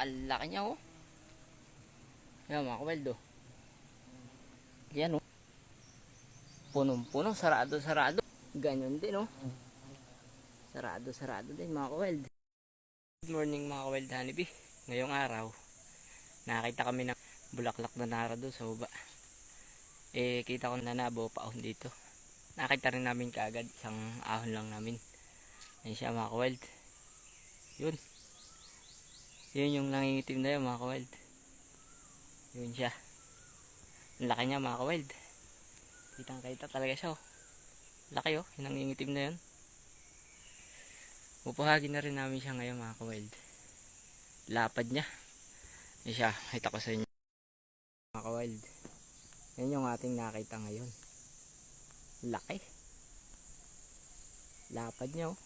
Ang laki niya oh. Yan mga ka-wild oh. Yan oh. Punong-puno, sarado-sarado. Ganyan din oh. Sarado-sarado din mga ka-wild. Good morning mga ka-wild honeybee. Ngayong araw, nakita kami ng bulaklak na nara doon sa baba. Kita ko na nabuo pa ahon dito. Nakita rin namin kaagad, isang ahon lang namin. Ayan siya mga ka-wild. Yun. Yun yung nangingitim na yun mga ka-wild. Yun siya. Ang laki niya mga ka-wild. Kitang-kita talaga siya oh. Laki oh, yung nangingitim na yun. Pupuhagin na rin namin siya ngayon mga ka-wild. Lapad niya. Yan siya, kita ko sa inyo mga ka-wild. Yan yung ating nakita ngayon. Laki. Lapad niya oh.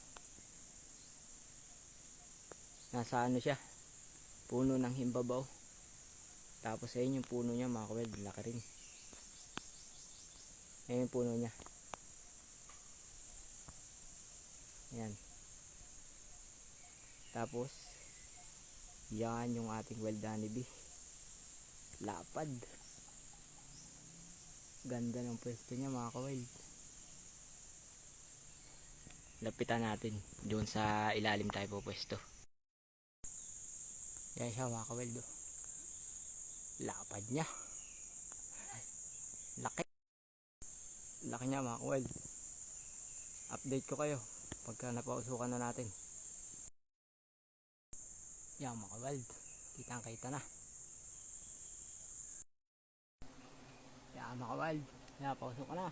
Nasa ano siya, puno ng himbabaw. Tapos ayun yung puno niya mga ka-wild, laki rin. Ayun yung puno niya. Ayan. Tapos yan yung ating wild honeybee. Lapad. Ganda ng pwesto niya mga ka-wild. Lapitan natin. Doon sa ilalim tayo po pwesto. Yan siya mga ka-wild oh. Lapad niya. Laki. Laki niya mga ka-wild. Update ko kayo pagka napausukan na natin. Yan mga ka-wild. Kitang kita na. Yan mga ka-wild. Napausukan na.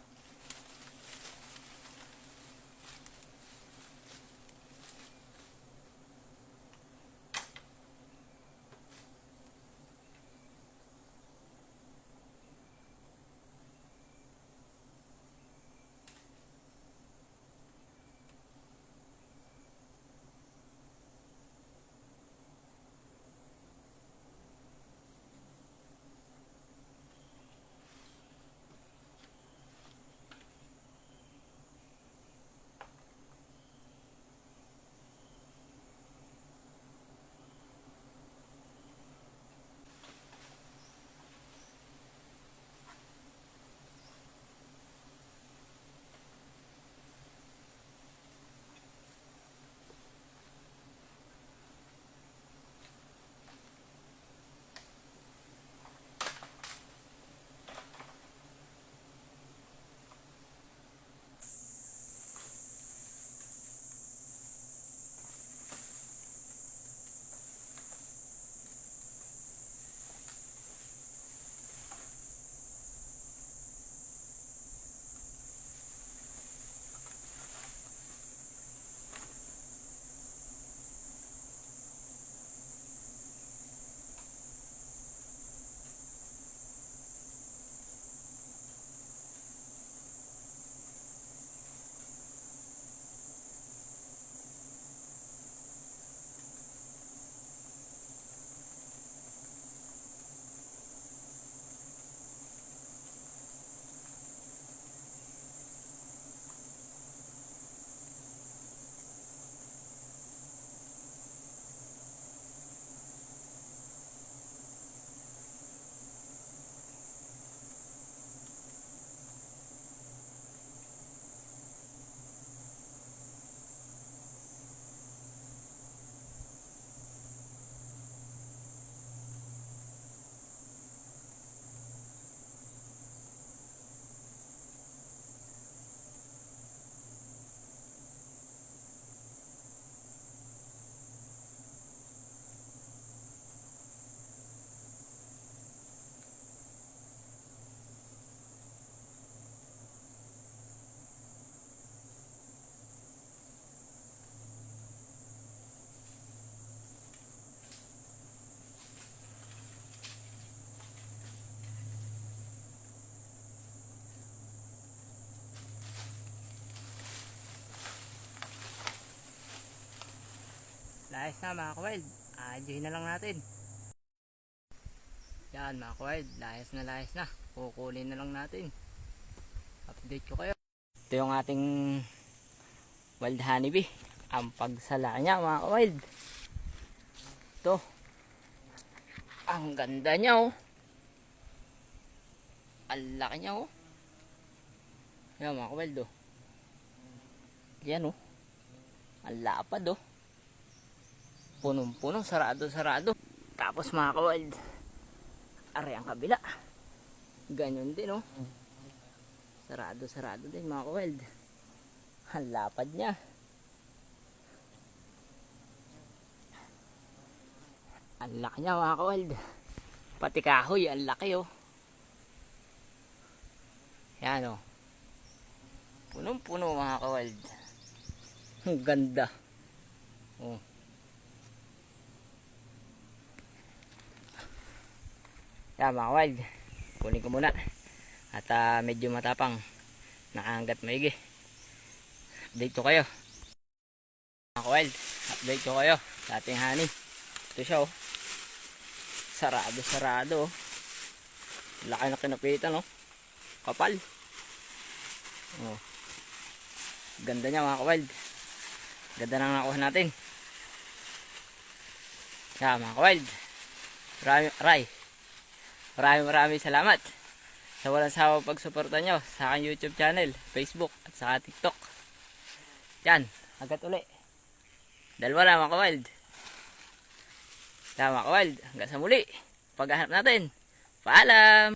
Layas na mga ka-wild. Adyohin na lang natin. Yan mga ka-wild. Layas na. Kukunin na lang natin. Update ko kayo. Ito yung ating wild honeybee. Ang pagsala niya mga ka-wild. Ito. Ang ganda niya oh. Ang laki niya oh. Yan mga kawild oh. Yan oh. Ang lapad oh. Punong-puno, sarado. Tapos mga kawild, aray ang kabila. Ganyan din oh. Sarado din mga kawild. Ang lapad niya. Ang laki niya mga kawild. Pati kahoy, ang laki oh. Yan oh. Punong-puno mga kawild. Ang ganda. Oh. Yan mga kawild. Kunin ko muna. At medyo matapang. Nakahanggat maigi. Update ko kayo. Mga kawild, update ko kayo sa ating honey. Ito siya oh. Sarado oh. Laki na kinapitan oh. Kapal. Oh. Ganda niya mga kawild. Ganda na nakuha natin. Yan mga kawild. Maraming salamat sa walang sawang pagsuporta nyo sa aking YouTube channel, Facebook at sa TikTok. Yan, agad uli. Dalawa lang mga kawild. Yan mga kawild, hanggang sa muli. Paghahanap natin. Paalam!